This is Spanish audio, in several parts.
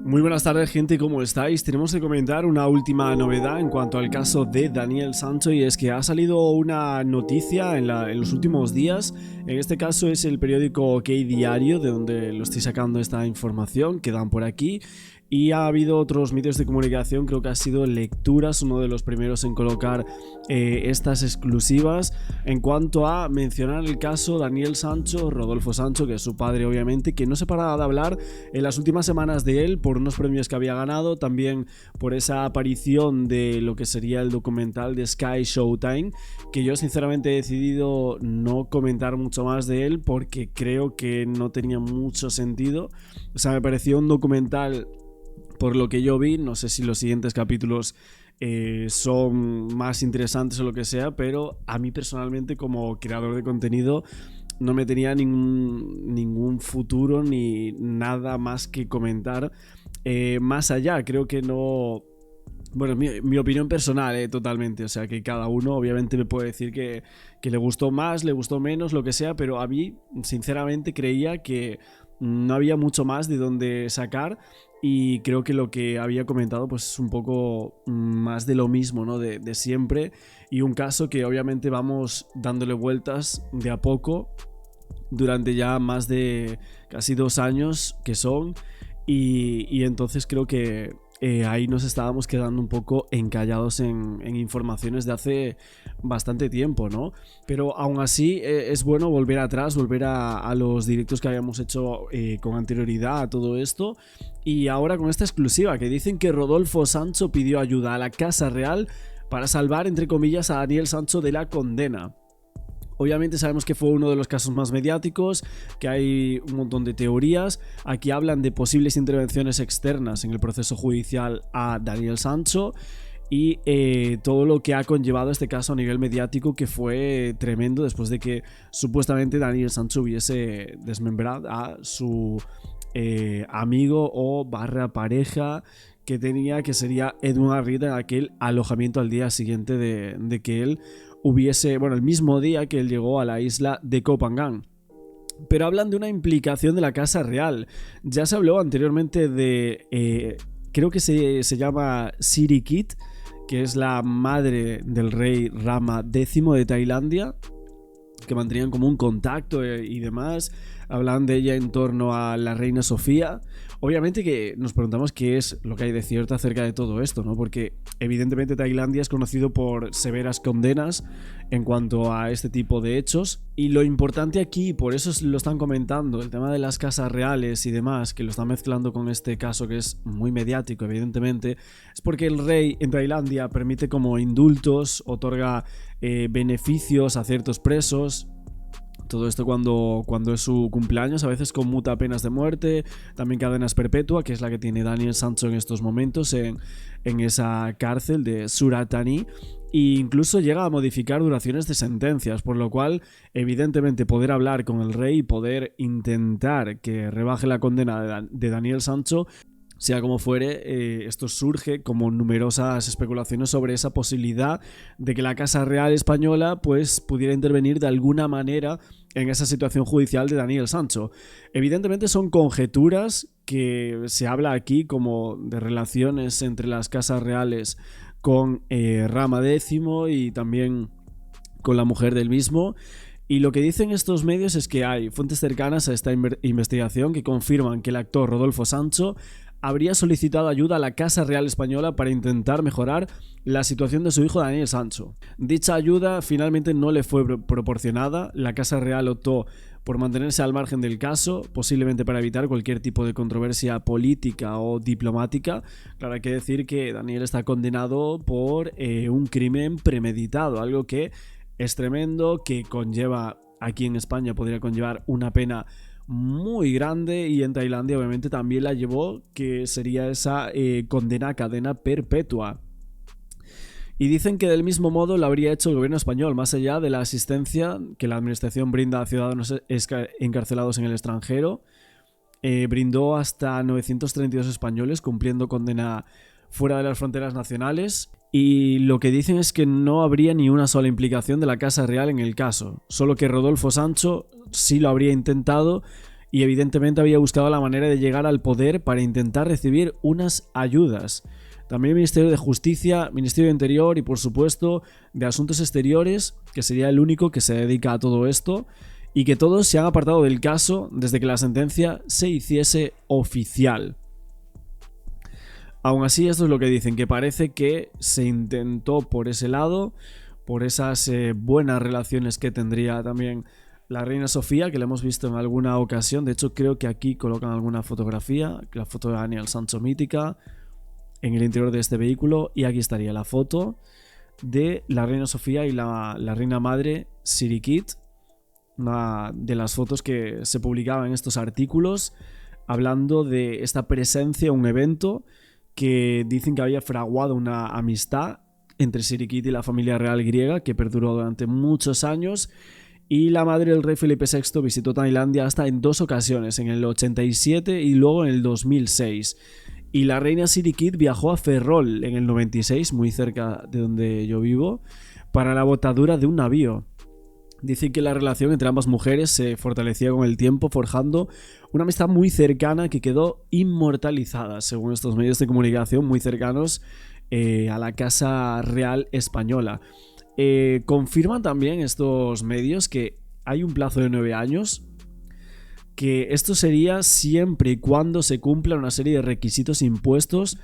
Muy buenas tardes, gente, ¿cómo estáis? Tenemos que comentar una última novedad en cuanto al caso de Daniel Sancho, y es que ha salido una noticia en los últimos días. En este caso es el periódico OK Diario, de donde lo estoy sacando esta información que dan por aquí. Y ha habido otros medios de comunicación, creo que ha sido Lecturas, uno de los primeros en colocar estas exclusivas en cuanto a mencionar el caso Daniel Sancho, Rodolfo Sancho, que es su padre obviamente, que no se paraba de hablar en las últimas semanas de él por unos premios que había ganado, también por esa aparición de lo que sería el documental de Sky Showtime, que yo sinceramente he decidido no comentar mucho más de él porque creo que no tenía mucho sentido. O sea, me pareció un documental, por lo que yo vi, no sé si los siguientes capítulos son más interesantes o lo que sea, pero a mí personalmente como creador de contenido no me tenía ningún futuro ni nada más que comentar más allá. Creo que no... Bueno, mi opinión personal, totalmente. O sea, que cada uno obviamente me puede decir que le gustó más, le gustó menos, lo que sea, pero a mí, sinceramente, creía que no había mucho más de dónde sacar, y creo que lo que había comentado pues es un poco más de lo mismo, ¿no? De siempre, y un caso que obviamente vamos dándole vueltas de a poco durante ya más de casi 2 años que son, y entonces creo que ahí nos estábamos quedando un poco encallados en informaciones de hace bastante tiempo, ¿no? Pero aún así es bueno volver atrás, volver a los directos que habíamos hecho con anterioridad a todo esto, y ahora con esta exclusiva que dicen que Rodolfo Sancho pidió ayuda a la Casa Real para salvar, entre comillas, a Daniel Sancho de la condena. Obviamente sabemos que fue uno de los casos más mediáticos, que hay un montón de teorías. Aquí hablan de posibles intervenciones externas en el proceso judicial a Daniel Sancho y todo lo que ha conllevado este caso a nivel mediático, que fue tremendo después de que supuestamente Daniel Sancho hubiese desmembrado a su amigo o barra pareja que tenía, que sería Edward Reed, en aquel alojamiento al día siguiente de que él hubiese, bueno, el mismo día que él llegó a la isla de Koh Phangan. Pero hablan de una implicación de la Casa Real. Ya se habló anteriormente de, creo que se llama Sirikit, que es la madre del rey Rama X de Tailandia, que mantenían como un contacto y demás. Hablan de ella en torno a la reina Sofía. Obviamente que nos preguntamos qué es lo que hay de cierto acerca de todo esto, ¿no? Porque evidentemente Tailandia es conocido por severas condenas en cuanto a este tipo de hechos, y lo importante aquí, por eso lo están comentando, el tema de las casas reales y demás, que lo están mezclando con este caso que es muy mediático evidentemente, es porque el rey en Tailandia permite como indultos, otorga beneficios a ciertos presos. Todo esto cuando es su cumpleaños, a veces conmuta penas de muerte, también cadenas perpetuas, que es la que tiene Daniel Sancho en estos momentos en esa cárcel de Surat Thani, e incluso llega a modificar duraciones de sentencias, por lo cual evidentemente poder hablar con el rey y poder intentar que rebaje la condena de Daniel Sancho, sea como fuere, esto surge como numerosas especulaciones sobre esa posibilidad de que la Casa Real española pues pudiera intervenir de alguna manera en esa situación judicial de Daniel Sancho. Evidentemente son conjeturas, que se habla aquí como de relaciones entre las casas reales con Rama X y también con la mujer del mismo. Y lo que dicen estos medios es que hay fuentes cercanas a esta investigación que confirman que el actor Rodolfo Sancho habría solicitado ayuda a la Casa Real Española para intentar mejorar la situación de su hijo Daniel Sancho. Dicha ayuda finalmente no le fue proporcionada. La Casa Real optó por mantenerse al margen del caso, posiblemente para evitar cualquier tipo de controversia política o diplomática. Claro, hay que decir que Daniel está condenado por un crimen premeditado, algo que es tremendo, que conlleva, aquí en España podría conllevar una pena muy grande, y en Tailandia obviamente también la llevó, que sería esa condena a cadena perpetua. Y dicen que del mismo modo lo habría hecho el gobierno español, más allá de la asistencia que la administración brinda a ciudadanos encarcelados en el extranjero. Brindó hasta 932 españoles cumpliendo condena fuera de las fronteras nacionales, y lo que dicen es que no habría ni una sola implicación de la Casa Real en el caso, solo que Rodolfo Sancho sí lo habría intentado y evidentemente había buscado la manera de llegar al poder para intentar recibir unas ayudas. También el Ministerio de Justicia, Ministerio de Interior y por supuesto de Asuntos Exteriores, que sería el único que se dedica a todo esto, y que todos se han apartado del caso desde que la sentencia se hiciese oficial. Aún así, esto es lo que dicen, que parece que se intentó por ese lado, por esas buenas relaciones que tendría también la reina Sofía, que la hemos visto en alguna ocasión. De hecho, creo que aquí colocan alguna fotografía, la foto de Daniel Sancho mítica, en el interior de este vehículo, y aquí estaría la foto de la reina Sofía y la reina madre Sirikit, una de las fotos que se publicaban en estos artículos, hablando de esta presencia, un evento que dicen que había fraguado una amistad entre Sirikit y la familia real griega que perduró durante muchos años, y la madre del rey Felipe VI visitó Tailandia hasta en 2 ocasiones, en el 87 y luego en el 2006. Y la reina Sirikit viajó a Ferrol en el 96, muy cerca de donde yo vivo, para la botadura de un navío. Dicen que la relación entre ambas mujeres se fortalecía con el tiempo, forjando una amistad muy cercana que quedó inmortalizada, según estos medios de comunicación muy cercanos a la Casa Real Española. Confirman también estos medios que hay un plazo de 9 años, que esto sería siempre y cuando se cumpla una serie de requisitos impuestos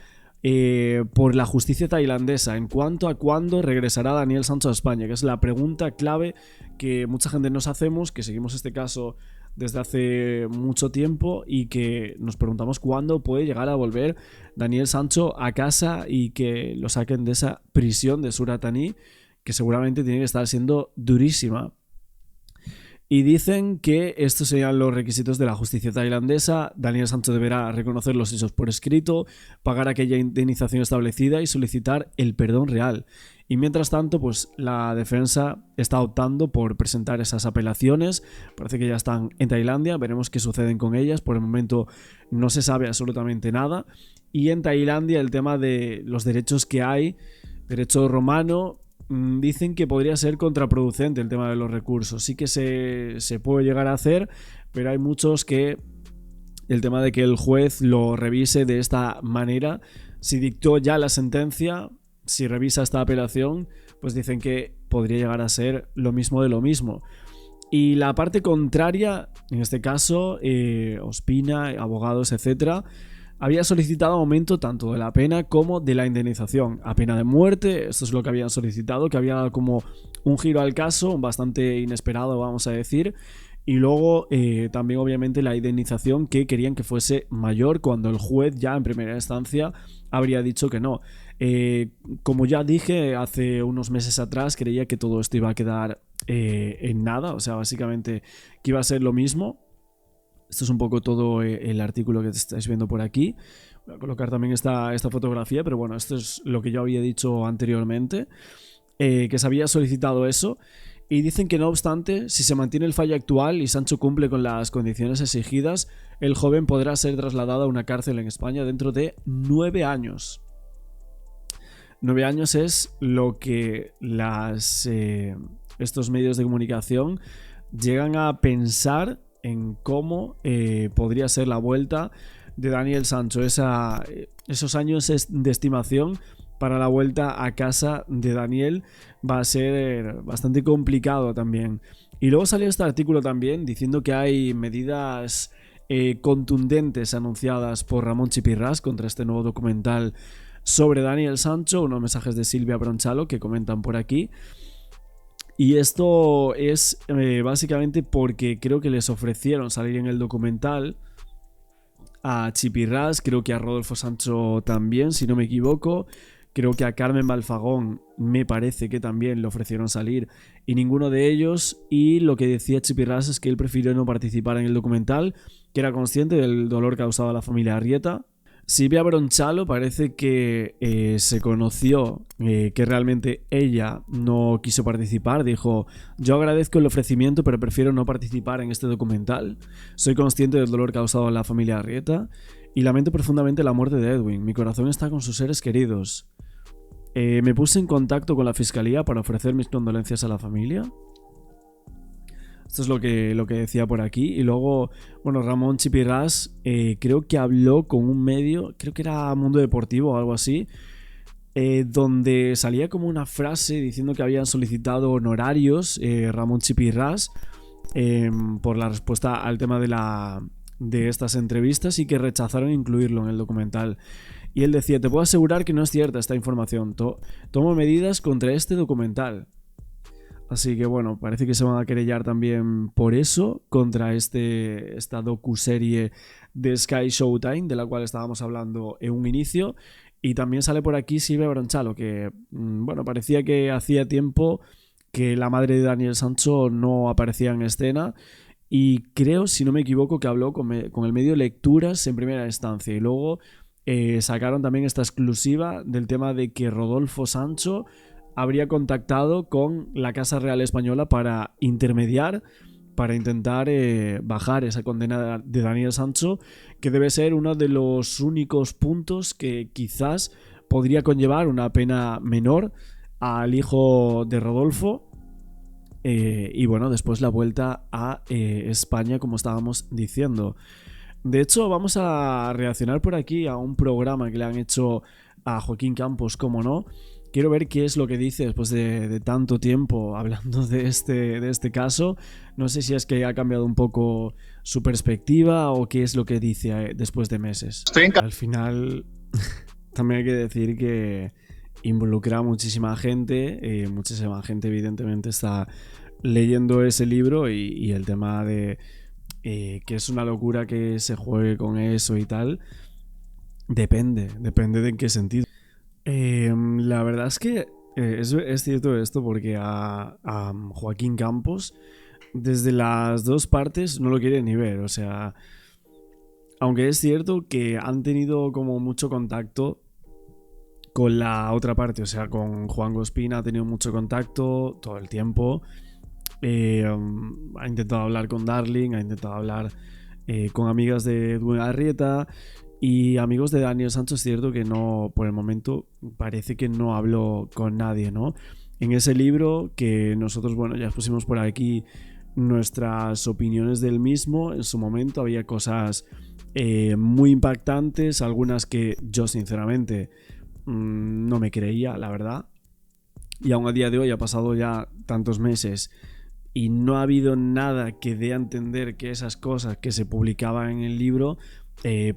por la justicia tailandesa en cuanto a cuándo regresará Daniel Sancho a España, que es la pregunta clave que mucha gente nos hacemos, que seguimos este caso desde hace mucho tiempo y que nos preguntamos cuándo puede llegar a volver Daniel Sancho a casa y que lo saquen de esa prisión de Surat Thani, que seguramente tiene que estar siendo durísima. Y dicen que estos serían los requisitos de la justicia tailandesa. Daniel Sancho deberá reconocer los hechos por escrito, pagar aquella indemnización establecida y solicitar el perdón real. Y mientras tanto, pues la defensa está optando por presentar esas apelaciones. Parece que ya están en Tailandia, veremos qué suceden con ellas. Por el momento no se sabe absolutamente nada. Y en Tailandia el tema de los derechos que hay, derecho romano, dicen que podría ser contraproducente el tema de los recursos. Sí que se puede llegar a hacer, pero hay muchos que el tema de que el juez lo revise de esta manera, si dictó ya la sentencia, si revisa esta apelación, pues dicen que podría llegar a ser lo mismo de lo mismo. Y la parte contraria, en este caso, Ospina, abogados, etcétera, había solicitado aumento tanto de la pena como de la indemnización. A pena de muerte, esto es lo que habían solicitado, que había dado como un giro al caso, bastante inesperado, vamos a decir. Y luego también obviamente la indemnización, que querían que fuese mayor cuando el juez ya en primera instancia habría dicho que no. Como ya dije hace unos meses atrás, creía que todo esto iba a quedar en nada, o sea, básicamente que iba a ser lo mismo. Esto es un poco todo el artículo que estáis viendo por aquí. Voy a colocar también esta fotografía, pero bueno, esto es lo que yo había dicho anteriormente, que se había solicitado eso. Y dicen que no obstante, si se mantiene el fallo actual y Sancho cumple con las condiciones exigidas, el joven podrá ser trasladado a una cárcel en España dentro de 9 años. 9 años es lo que estos medios de comunicación llegan a pensar en cómo podría ser la vuelta de Daniel Sancho. Esos años de estimación para la vuelta a casa de Daniel va a ser bastante complicado también. Y luego salió este artículo también diciendo que hay medidas contundentes anunciadas por Ramón Chipirrás contra este nuevo documental sobre Daniel Sancho, unos mensajes de Silvia Bronchalo que comentan por aquí. Y esto es básicamente porque creo que les ofrecieron salir en el documental a Chipirrás, creo que a Rodolfo Sancho también, si no me equivoco. Creo que a Carmen Balfagón me parece que también le ofrecieron salir y ninguno de ellos. Y lo que decía Chipirrás es que él prefirió no participar en el documental, que era consciente del dolor causado a la familia Arrieta. Silvia Bronchalo parece que se conoció que realmente ella no quiso participar. Dijo: yo agradezco el ofrecimiento, pero prefiero no participar en este documental. Soy consciente del dolor causado a la familia Arrieta y lamento profundamente la muerte de Edwin. Mi corazón está con sus seres queridos. Me puse en contacto con la fiscalía para ofrecer mis condolencias a la familia. Esto es lo que decía por aquí. Y luego, bueno, Ramón Chipirras creo que habló con un medio, creo que era Mundo Deportivo o algo así, donde salía como una frase diciendo que habían solicitado honorarios Ramón Chipirras por la respuesta al tema de estas entrevistas y que rechazaron incluirlo en el documental. Y él decía: te puedo asegurar que no es cierta esta información, tomo medidas contra este documental. Así que bueno, parece que se van a querellar también por eso contra esta docuserie de Sky Showtime, de la cual estábamos hablando en un inicio. Y también sale por aquí Silvia Bronchalo, que bueno, parecía que hacía tiempo que la madre de Daniel Sancho no aparecía en escena. Y creo, si no me equivoco, que habló con el medio Lecturas en primera instancia. Y luego sacaron también esta exclusiva del tema de que Rodolfo Sancho habría contactado con la Casa Real Española para intermediar, para intentar bajar esa condena de Daniel Sancho, que debe ser uno de los únicos puntos que quizás podría conllevar una pena menor al hijo de Rodolfo. Y bueno, después la vuelta a España, como estábamos diciendo. De hecho, vamos a reaccionar por aquí a un programa que le han hecho a Joaquín Campos, como no. Quiero ver qué es lo que dice después de tanto tiempo hablando de este caso. No sé si es que ha cambiado un poco su perspectiva o qué es lo que dice después de meses. Al final, también hay que decir que involucra a muchísima gente. Muchísima gente evidentemente está leyendo ese libro y el tema de que es una locura que se juegue con eso y tal. Depende de en qué sentido. La verdad es que es cierto esto, porque a Joaquín Campos desde las dos partes no lo quiere ni ver. O sea, aunque es cierto que han tenido como mucho contacto con la otra parte, o sea, con Juan Gospina ha tenido mucho contacto todo el tiempo. Ha intentado hablar con Darling, ha intentado hablar con amigas de Edwin Arrieta y amigos de Daniel Sancho. Es cierto que no, por el momento parece que no habló con nadie, ¿no? En ese libro que nosotros, bueno, ya pusimos por aquí nuestras opiniones del mismo, en su momento había cosas muy impactantes, algunas que yo sinceramente no me creía, la verdad. Y aún a día de hoy, ha pasado ya tantos meses y no ha habido nada que dé a entender que esas cosas que se publicaban en el libro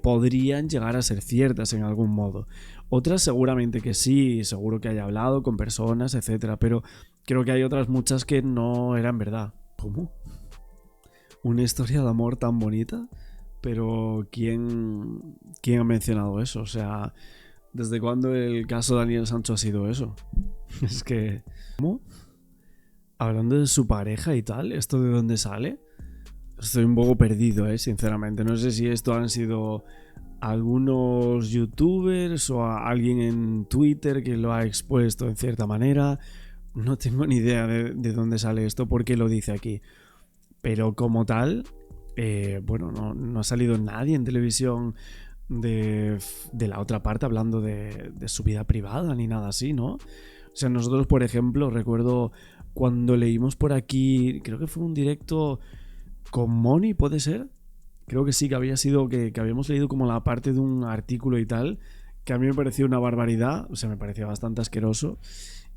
podrían llegar a ser ciertas en algún modo. Otras seguramente que sí, seguro que haya hablado con personas, etcétera, pero creo que hay otras muchas que no eran verdad. ¿Cómo? ¿Una historia de amor tan bonita? Pero ¿quién ha mencionado eso? O sea, ¿desde cuándo el caso Daniel Sancho ha sido eso? Es que... ¿Cómo? Hablando de su pareja y tal, ¿esto de dónde sale? Estoy un poco perdido, sinceramente. No sé si esto han sido algunos youtubers o alguien en Twitter que lo ha expuesto en cierta manera. No tengo ni idea de dónde sale esto, por qué lo dice aquí. Pero como tal, bueno, no ha salido nadie en televisión de la otra parte hablando de su vida privada ni nada así, ¿no? O sea, nosotros, por ejemplo, recuerdo cuando leímos por aquí, creo que fue un directo con Moni, ¿puede ser? Creo que sí, que había sido que habíamos leído como la parte de un artículo y tal, que a mí me pareció una barbaridad, o sea, me parecía bastante asqueroso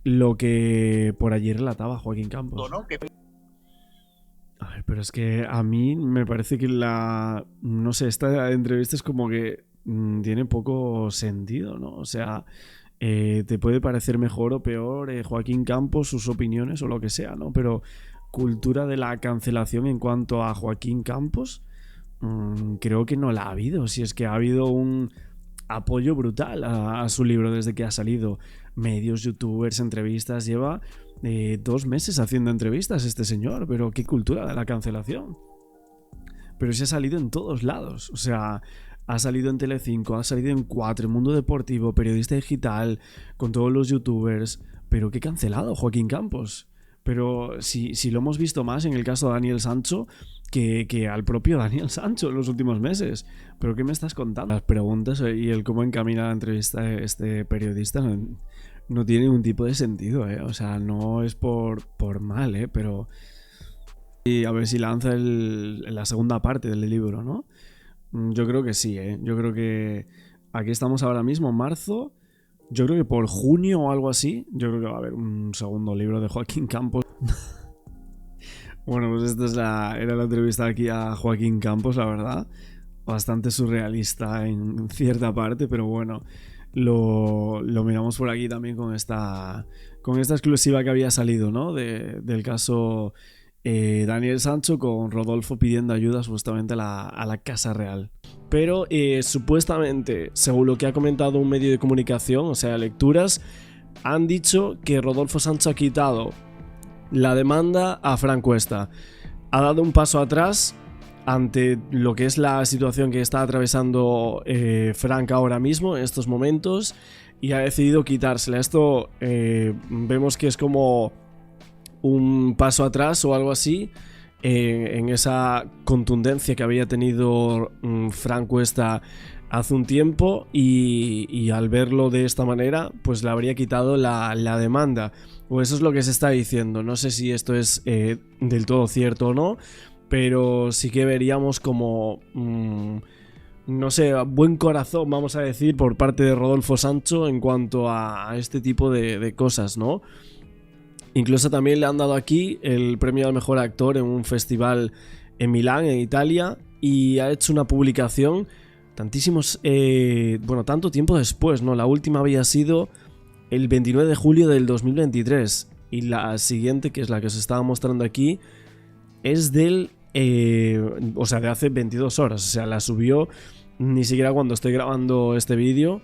lo que por allí relataba Joaquín Campos. A ver, pero es que a mí me parece que no sé, esta entrevista es como que tiene poco sentido, ¿no? O sea, te puede parecer mejor o peor Joaquín Campos, sus opiniones o lo que sea, ¿no? Pero cultura de la cancelación en cuanto a Joaquín Campos, creo que no la ha habido. Si es que ha habido un apoyo brutal a su libro desde que ha salido. Medios, youtubers, entrevistas, lleva 2 meses haciendo entrevistas este señor, pero qué cultura de la cancelación. Pero se ha salido en todos lados, o sea, ha salido en Telecinco, ha salido en 4, Mundo Deportivo, Periodista Digital, con todos los youtubers, pero qué cancelado Joaquín Campos. Pero si lo hemos visto más en el caso de Daniel Sancho que al propio Daniel Sancho en los últimos meses. ¿Pero qué me estás contando? Las preguntas y el cómo encamina la entrevista a este periodista no tiene ningún tipo de sentido, ¿eh? O sea, no es por mal, ¿eh? Pero Y a ver si lanza la segunda parte del libro, ¿no? Yo creo que sí, ¿eh? Yo creo que aquí estamos ahora mismo, en marzo. Yo creo que por junio o algo así, yo creo que va a haber un segundo libro de Joaquín Campos. Bueno, pues esta era la entrevista aquí a Joaquín Campos, la verdad. Bastante surrealista en cierta parte, pero bueno, lo miramos por aquí también con esta exclusiva que había salido, ¿no? Del caso Daniel Sancho, con Rodolfo pidiendo ayuda supuestamente a la Casa Real. Pero supuestamente, según lo que ha comentado un medio de comunicación, o sea, lecturas, han dicho que Rodolfo Sancho ha quitado la demanda a Fran Cuesta. Ha dado un paso atrás ante lo que es la situación que está atravesando Frank ahora mismo, en estos momentos, y ha decidido quitársela. Esto vemos que es como un paso atrás o algo así en esa contundencia que había tenido Frank Cuesta hace un tiempo, y al verlo de esta manera pues le habría quitado la demanda, o eso es lo que se está diciendo. No sé si esto es del todo cierto o no, pero sí que veríamos como no sé, buen corazón, vamos a decir, por parte de Rodolfo Sancho en cuanto a este tipo de cosas, ¿no? Incluso también le han dado aquí el premio al mejor actor en un festival en Milán, en Italia, y ha hecho una publicación tanto tiempo después, ¿no? La última había sido el 29 de julio del 2023, y la siguiente, que es la que os estaba mostrando aquí, es de hace 22 horas, o sea, la subió ni siquiera cuando estoy grabando este vídeo,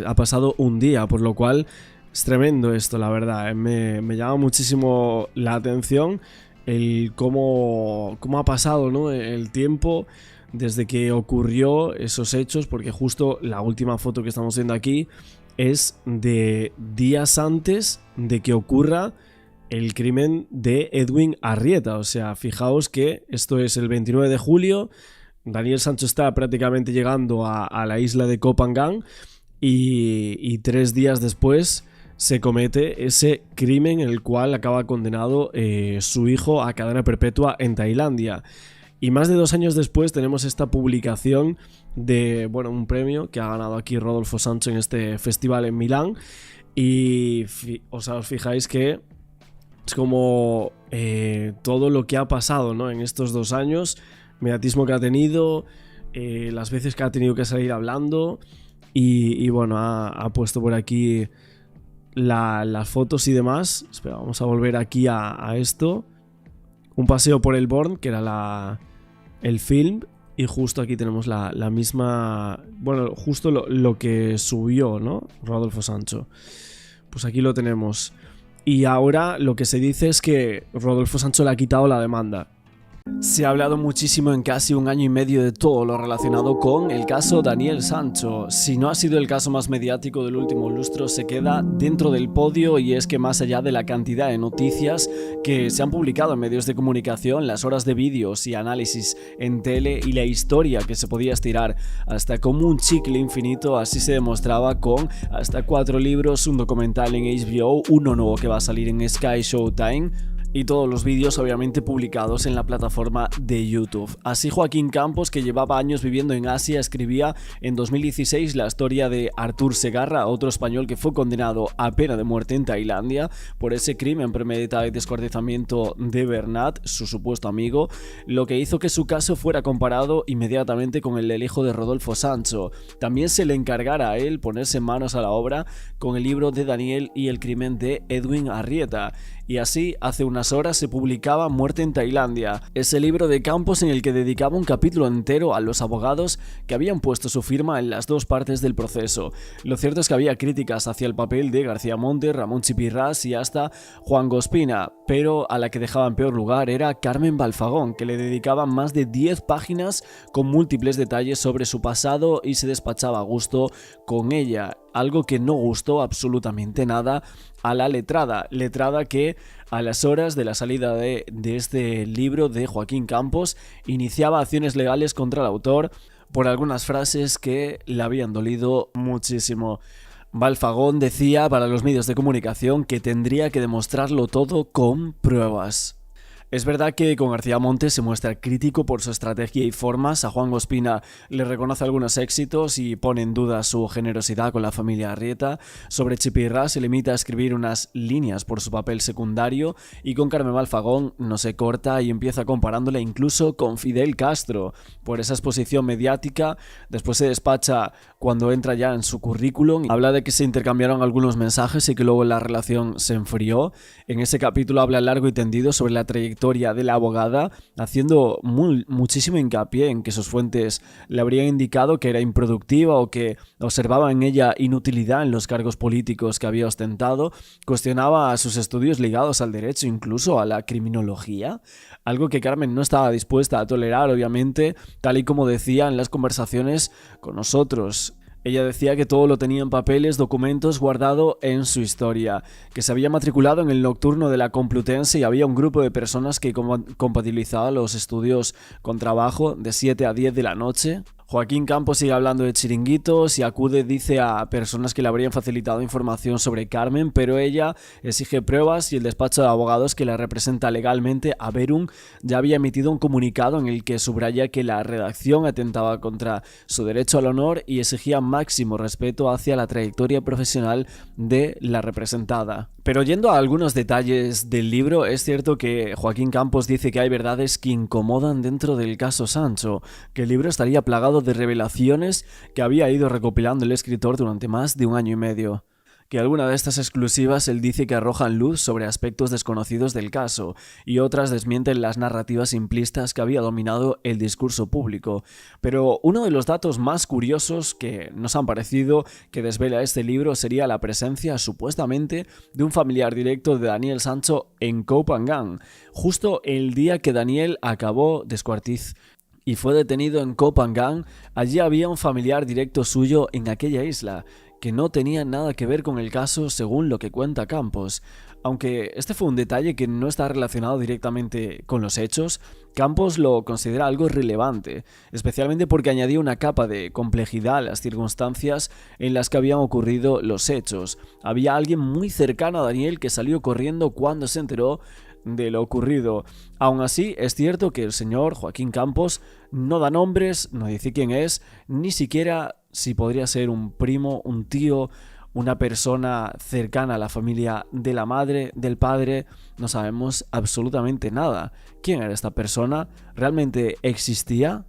ha pasado un día, por lo cual es tremendo esto, la verdad, me llama muchísimo la atención el cómo ha pasado, ¿no? El tiempo desde que ocurrió esos hechos, porque justo la última foto que estamos viendo aquí es de días antes de que ocurra el crimen de Edwin Arrieta. O sea, fijaos que esto es el 29 de julio, Daniel Sancho está prácticamente llegando a la isla de Koh Phangan, y 3 días después se comete ese crimen en el cual acaba condenado su hijo a cadena perpetua en Tailandia. Y más de 2 años después tenemos esta publicación de, un premio que ha ganado aquí Rodolfo Sancho en este festival en Milán, y os fijáis que es como todo lo que ha pasado, ¿no? En estos 2 años, mediatismo que ha tenido, las veces que ha tenido que salir hablando, y ha puesto por aquí las fotos y demás. Espera, vamos a volver aquí a esto. Un paseo por el Born, que era el film, y justo aquí tenemos la misma, justo lo que subió, ¿no? Rodolfo Sancho. Pues aquí lo tenemos. Y ahora lo que se dice es que Rodolfo Sancho le ha quitado la demanda. Se ha hablado muchísimo en casi 1 año y medio de todo lo relacionado con el caso Daniel Sancho. Si no ha sido el caso más mediático del último lustro, se queda dentro del podio, y es que más allá de la cantidad de noticias que se han publicado en medios de comunicación, las horas de vídeos y análisis en tele y la historia que se podía estirar hasta como un chicle infinito, así se demostraba con hasta 4 libros, un documental en HBO, uno nuevo que va a salir en Sky Showtime, y todos los vídeos obviamente publicados en la plataforma de YouTube. Así Joaquín Campos, que llevaba años viviendo en Asia, escribía en 2016 la historia de Artur Segarra, otro español que fue condenado a pena de muerte en Tailandia por ese crimen premeditado y descuartizamiento de Bernat, su supuesto amigo, lo que hizo que su caso fuera comparado inmediatamente con el del hijo de Rodolfo Sancho. También se le encargara a él ponerse manos a la obra con el libro de Daniel y el crimen de Edwin Arrieta. Y así, hace unas horas se publicaba Muerte en Tailandia, ese libro de Campos en el que dedicaba un capítulo entero a los abogados que habían puesto su firma en las 2 partes del proceso. Lo cierto es que había críticas hacia el papel de García Montes, Ramón Chipirrás y hasta Juan Gospina, pero a la que dejaba en peor lugar era Carmen Balfagón, que le dedicaba más de 10 páginas con múltiples detalles sobre su pasado y se despachaba a gusto con ella. Algo que no gustó absolutamente nada a la letrada que a las horas de la salida de este libro de Joaquín Campos iniciaba acciones legales contra el autor por algunas frases que le habían dolido muchísimo. Balfagón decía para los medios de comunicación que tendría que demostrarlo todo con pruebas. Es verdad que con García Montes se muestra crítico por su estrategia y formas, a Juan Ospina le reconoce algunos éxitos y pone en duda su generosidad con la familia Arrieta, sobre Chipirrá se limita a escribir unas líneas por su papel secundario y con Carmen Malfagón no se corta y empieza comparándola incluso con Fidel Castro por esa exposición mediática. Después se despacha cuando entra ya en su currículum, habla de que se intercambiaron algunos mensajes y que luego la relación se enfrió. En ese capítulo habla largo y tendido sobre la trayectoria de la abogada, haciendo muchísimo hincapié en que sus fuentes le habrían indicado que era improductiva o que observaba en ella inutilidad en los cargos políticos que había ostentado. Cuestionaba sus estudios ligados al derecho, incluso a la criminología, algo que Carmen no estaba dispuesta a tolerar, obviamente, tal y como decía en las conversaciones con nosotros. Ella decía que todo lo tenía en papeles, documentos, guardado en su historia, que se había matriculado en el nocturno de la Complutense y había un grupo de personas que compatibilizaban los estudios con trabajo de 7 a 10 de la noche. Joaquín Campos sigue hablando de chiringuitos y acude, dice, a personas que le habrían facilitado información sobre Carmen, pero ella exige pruebas y el despacho de abogados que la representa legalmente, Averum, ya había emitido un comunicado en el que subraya que la redacción atentaba contra su derecho al honor y exigía máximo respeto hacia la trayectoria profesional de la representada. Pero yendo a algunos detalles del libro, es cierto que Joaquín Campos dice que hay verdades que incomodan dentro del caso Sancho, que el libro estaría plagado de revelaciones que había ido recopilando el escritor durante más de un año y medio. Que alguna de estas exclusivas él dice que arrojan luz sobre aspectos desconocidos del caso y otras desmienten las narrativas simplistas que había dominado el discurso público. Pero uno de los datos más curiosos que nos han parecido que desvela este libro sería la presencia, supuestamente, de un familiar directo de Daniel Sancho en Koh Phangan, justo el día que Daniel acabó descuartizado y fue detenido en Koh Phangan. Allí había un familiar directo suyo en aquella isla, que no tenía nada que ver con el caso según lo que cuenta Campos. Aunque este fue un detalle que no está relacionado directamente con los hechos, Campos lo considera algo relevante, especialmente porque añadía una capa de complejidad a las circunstancias en las que habían ocurrido los hechos. Había alguien muy cercano a Daniel que salió corriendo cuando se enteró de lo ocurrido. Aún así, es cierto que el señor Joaquín Campos no da nombres, no dice quién es, ni siquiera si podría ser un primo, un tío, una persona cercana a la familia de la madre, del padre. No sabemos absolutamente nada. ¿Quién era esta persona? ¿Realmente existía?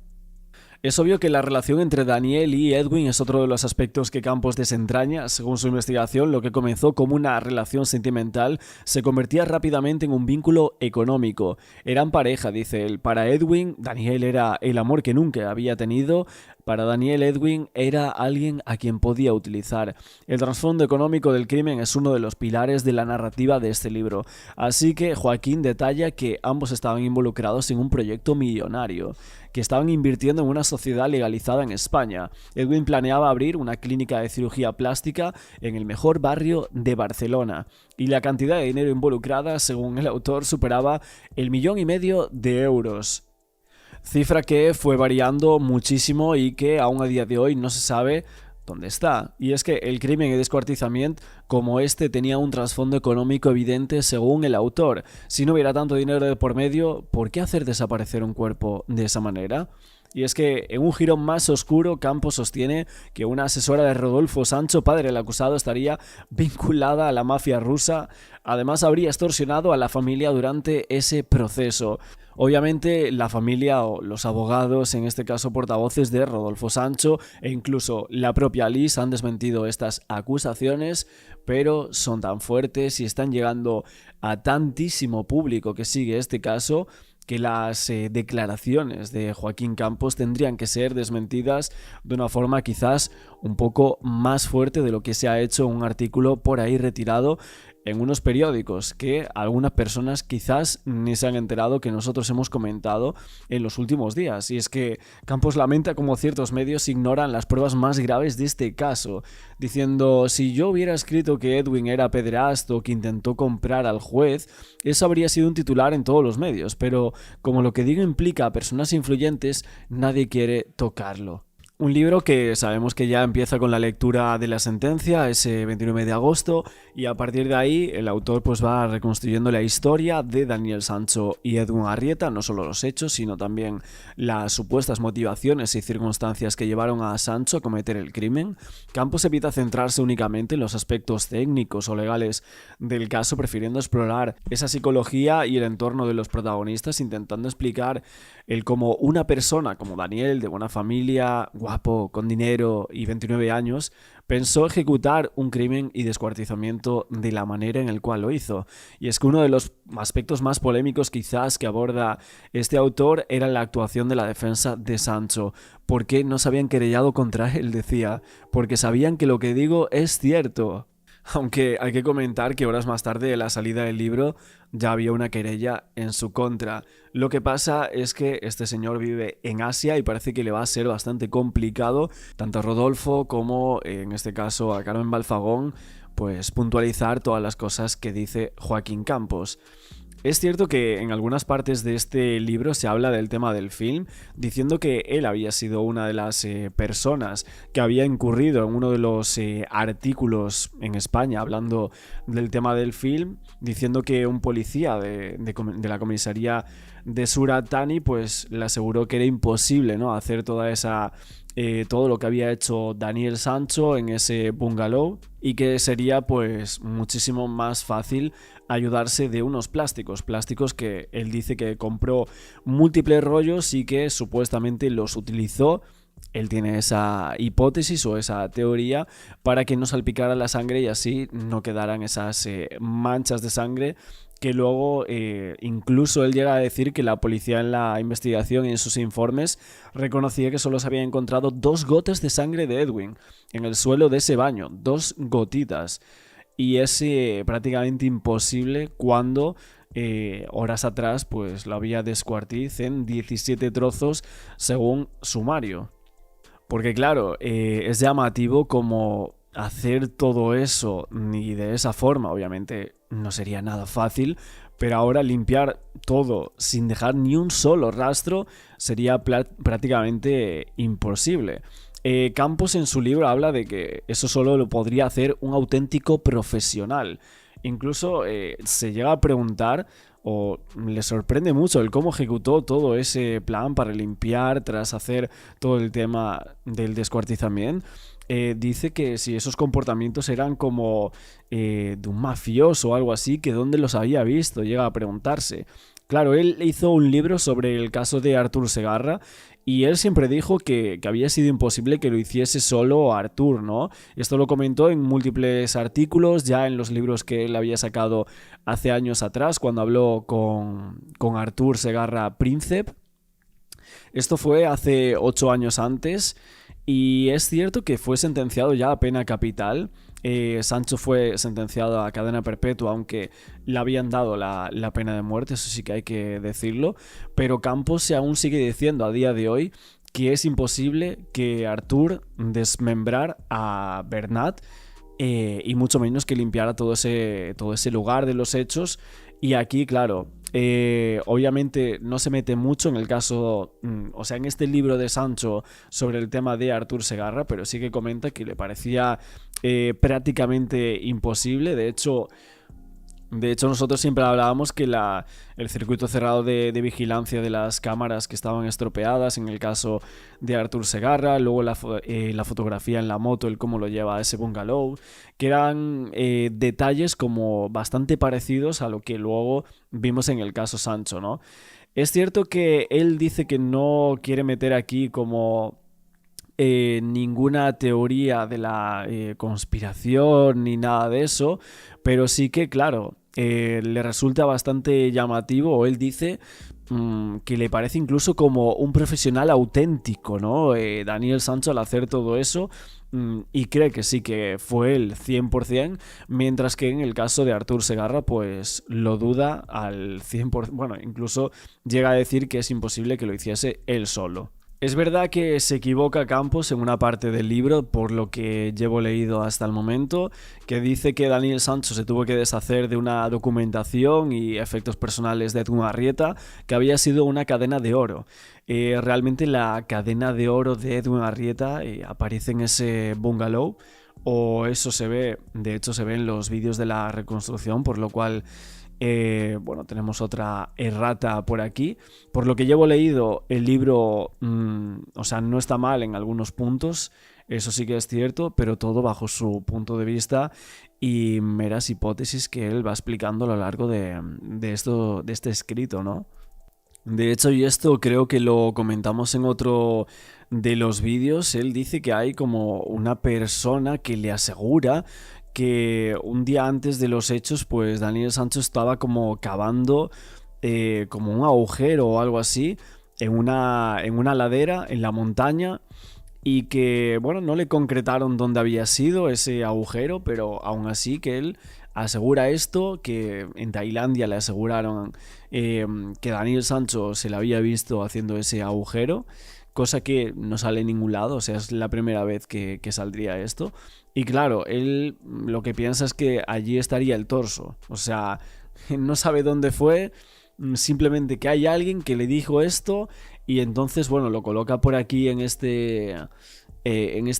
Es obvio que la relación entre Daniel y Edwin es otro de los aspectos que Campos desentraña. Según su investigación, lo que comenzó como una relación sentimental se convertía rápidamente en un vínculo económico. Eran pareja, dice él. Para Edwin, Daniel era el amor que nunca había tenido. Para Daniel, Edwin era alguien a quien podía utilizar. El trasfondo económico del crimen es uno de los pilares de la narrativa de este libro. Así que Joaquín detalla que ambos estaban involucrados en un proyecto millonario, que estaban invirtiendo en una sociedad legalizada en España. Edwin planeaba abrir una clínica de cirugía plástica en el mejor barrio de Barcelona, y la cantidad de dinero involucrada, según el autor, superaba el 1,5 millones de euros. Cifra que fue variando muchísimo y que aún a día de hoy no se sabe dónde está. Y es que el crimen y descuartizamiento como este tenía un trasfondo económico evidente según el autor. Si no hubiera tanto dinero de por medio, ¿por qué hacer desaparecer un cuerpo de esa manera? Y es que, en un giro más oscuro, Campos sostiene que una asesora de Rodolfo Sancho, padre del acusado, estaría vinculada a la mafia rusa. Además, habría extorsionado a la familia durante ese proceso. Obviamente, la familia o los abogados, en este caso portavoces de Rodolfo Sancho, e incluso la propia Liz han desmentido estas acusaciones, pero son tan fuertes y están llegando a tantísimo público que sigue este caso, que las declaraciones de Joaquín Campos tendrían que ser desmentidas de una forma quizás un poco más fuerte de lo que se ha hecho un artículo por ahí retirado en unos periódicos que algunas personas quizás ni se han enterado que nosotros hemos comentado en los últimos días. Y es que Campos lamenta cómo ciertos medios ignoran las pruebas más graves de este caso, diciendo: si yo hubiera escrito que Edwin era pederasta o que intentó comprar al juez, eso habría sido un titular en todos los medios, pero como lo que digo implica a personas influyentes, nadie quiere tocarlo. Un libro que sabemos que ya empieza con la lectura de la sentencia ese 29 de agosto y a partir de ahí el autor pues va reconstruyendo la historia de Daniel Sancho y Edwin Arrieta, no solo los hechos sino también las supuestas motivaciones y circunstancias que llevaron a Sancho a cometer el crimen. Campos evita centrarse únicamente en los aspectos técnicos o legales del caso, prefiriendo explorar esa psicología y el entorno de los protagonistas, intentando explicar el cómo una persona como Daniel, de buena familia, guapo, con dinero y 29 años, pensó ejecutar un crimen y descuartizamiento de la manera en la cual lo hizo. Y es que uno de los aspectos más polémicos quizás que aborda este autor era la actuación de la defensa de Sancho. ¿Por qué no se habían querellado contra él? Decía, porque sabían que lo que digo es cierto. Aunque hay que comentar que horas más tarde de la salida del libro ya había una querella en su contra. Lo que pasa es que este señor vive en Asia y parece que le va a ser bastante complicado, tanto a Rodolfo como en este caso a Carmen Balfagón, pues puntualizar todas las cosas que dice Joaquín Campos. Es cierto que en algunas partes de este libro se habla del tema del film, diciendo que él había sido una de las personas que había incurrido en uno de los artículos en España hablando del tema del film, diciendo que un policía de la comisaría de Surat Thani pues le aseguró que era imposible, ¿no?, hacer toda esa todo lo que había hecho Daniel Sancho en ese bungalow y que sería pues muchísimo más fácil ayudarse de unos plásticos que él dice que compró múltiples rollos y que supuestamente los utilizó. Él tiene esa hipótesis o esa teoría para que no salpicara la sangre y así no quedaran esas manchas de sangre que luego incluso él llega a decir que la policía en la investigación y en sus informes reconocía que solo se habían encontrado 2 gotas de sangre de Edwin en el suelo de ese baño, 2 gotitas. Y es prácticamente imposible cuando horas atrás pues lo había descuartizado en 17 trozos según sumario. Porque claro, es llamativo como hacer todo eso y de esa forma, obviamente no sería nada fácil, pero ahora limpiar todo sin dejar ni un solo rastro sería prácticamente imposible. Campos en su libro habla de que eso solo lo podría hacer un auténtico profesional. Incluso se llega a preguntar o le sorprende mucho el cómo ejecutó todo ese plan para limpiar tras hacer todo el tema del descuartizamiento. Dice que si esos comportamientos eran como de un mafioso o algo así, que dónde los había visto, llega a preguntarse. Claro, él hizo un libro sobre el caso de Artur Segarra y él siempre dijo que había sido imposible que lo hiciese solo Artur, ¿no? Esto lo comentó en múltiples artículos, ya en los libros que él había sacado hace años atrás, cuando habló con Artur Segarra Príncep. Esto fue hace 8 años antes y es cierto que fue sentenciado ya a pena capital. Sancho fue sentenciado a cadena perpetua, aunque le habían dado la pena de muerte, eso sí que hay que decirlo, pero Campos aún sigue diciendo a día de hoy que es imposible que Artur desmembrar a Bernat y mucho menos que limpiara todo ese lugar de los hechos. Y aquí, claro, obviamente no se mete mucho en el caso, o sea, en este libro de Sancho sobre el tema de Artur Segarra, pero sí que comenta que le parecía prácticamente imposible. De hecho, nosotros siempre hablábamos que el circuito cerrado de vigilancia de las cámaras que estaban estropeadas en el caso de Artur Segarra, luego la fotografía en la moto, el cómo lo lleva a ese bungalow, que eran detalles como bastante parecidos a lo que luego vimos en el caso Sancho, ¿no? Es cierto que él dice que no quiere meter aquí como ninguna teoría de la conspiración ni nada de eso, pero sí que, claro, le resulta bastante llamativo, o él dice que le parece incluso como un profesional auténtico, ¿no? Daniel Sancho al hacer todo eso y cree que sí que fue él 100%, mientras que en el caso de Artur Segarra pues lo duda al 100%, bueno, incluso llega a decir que es imposible que lo hiciese él solo. Es verdad que se equivoca Campos en una parte del libro, por lo que llevo leído hasta el momento, que dice que Daniel Sancho se tuvo que deshacer de una documentación y efectos personales de Edwin Arrieta, que había sido una cadena de oro. Realmente la cadena de oro de Edwin Arrieta aparece en ese bungalow, o eso se ve, de hecho se ve en los vídeos de la reconstrucción, por lo cual bueno, tenemos otra errata por aquí. Por lo que llevo leído, el libro, o sea, no está mal en algunos puntos, eso sí que es cierto, pero todo bajo su punto de vista y meras hipótesis que él va explicando a lo largo de este escrito, ¿no? De hecho, y esto creo que lo comentamos en otro de los vídeos, él dice que hay como una persona que le asegura que un día antes de los hechos, pues Daniel Sancho estaba como cavando como un agujero o algo así en una ladera, en la montaña, y que, bueno, no le concretaron dónde había sido ese agujero, pero aún así que él asegura esto, que en Tailandia le aseguraron que Daniel Sancho se le había visto haciendo ese agujero, cosa que no sale en ningún lado, o sea, es la primera vez que saldría esto. Y claro, él lo que piensa es que allí estaría el torso, o sea, no sabe dónde fue, simplemente que hay alguien que le dijo esto y entonces, bueno, lo coloca por aquí en este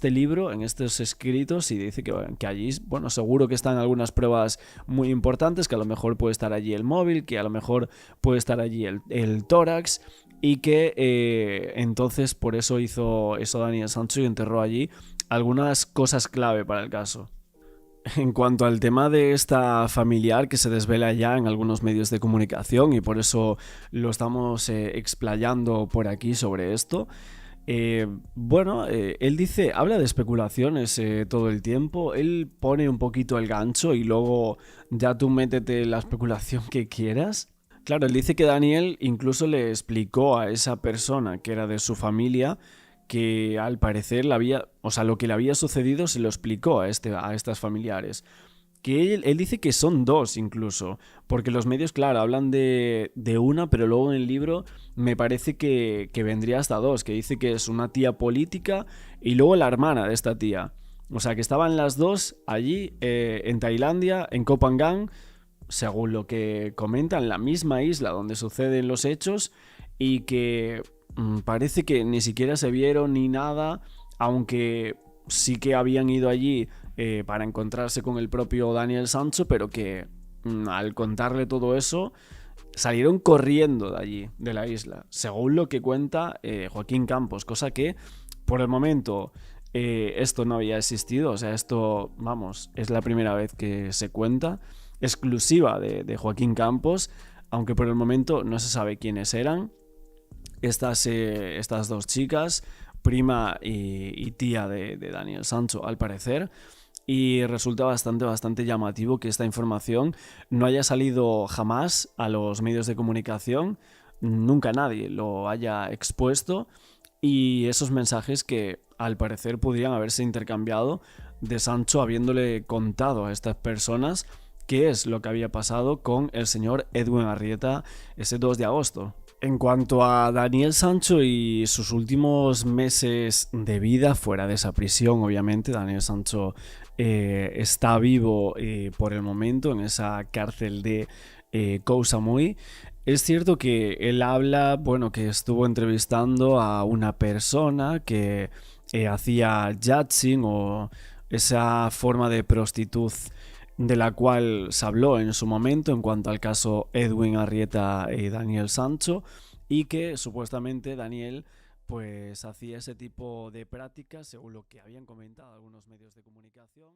libro, en estos escritos, y dice que allí, bueno, seguro que están algunas pruebas muy importantes, que a lo mejor puede estar allí el móvil, que a lo mejor puede estar allí el tórax, y que entonces por eso hizo eso Daniel Sancho y enterró allí algunas cosas clave para el caso. En cuanto al tema de esta familiar que se desvela ya en algunos medios de comunicación y por eso lo estamos explayando por aquí sobre esto, bueno, él dice, habla de especulaciones todo el tiempo, él pone un poquito el gancho y luego ya tú métete la especulación que quieras. Claro, él dice que Daniel incluso le explicó a esa persona que era de su familia que al parecer o sea, lo que le había sucedido se lo explicó a estas familiares. Que él dice que son dos incluso, porque los medios, claro, hablan de una, pero luego en el libro me parece que vendría hasta dos, que dice que es una tía política y luego la hermana de esta tía. O sea, que estaban las dos allí en Tailandia, en Koh Phangan, según lo que comentan, la misma isla donde suceden los hechos y que parece que ni siquiera se vieron ni nada, aunque sí que habían ido allí para encontrarse con el propio Daniel Sancho, pero que al contarle todo eso salieron corriendo de allí, de la isla, según lo que cuenta Joaquín Campos, cosa que por el momento esto no había existido, o sea, esto, vamos, es la primera vez que se cuenta, exclusiva de Joaquín Campos, aunque por el momento no se sabe quiénes eran estas dos chicas, prima y tía de Daniel Sancho, al parecer. Y resulta bastante llamativo que esta información no haya salido jamás a los medios de comunicación, nunca nadie lo haya expuesto, y esos mensajes que al parecer podrían haberse intercambiado de Sancho habiéndole contado a estas personas qué es lo que había pasado con el señor Edwin Arrieta ese 2 de agosto. En cuanto a Daniel Sancho y sus últimos meses de vida fuera de esa prisión, obviamente, Daniel Sancho está vivo por el momento en esa cárcel de Koh Samui. Es cierto que él habla, bueno, que estuvo entrevistando a una persona que hacía yatching o esa forma de prostituz de la cual se habló en su momento en cuanto al caso Edwin Arrieta y Daniel Sancho, y que supuestamente Daniel pues hacía ese tipo de prácticas según lo que habían comentado algunos medios de comunicación.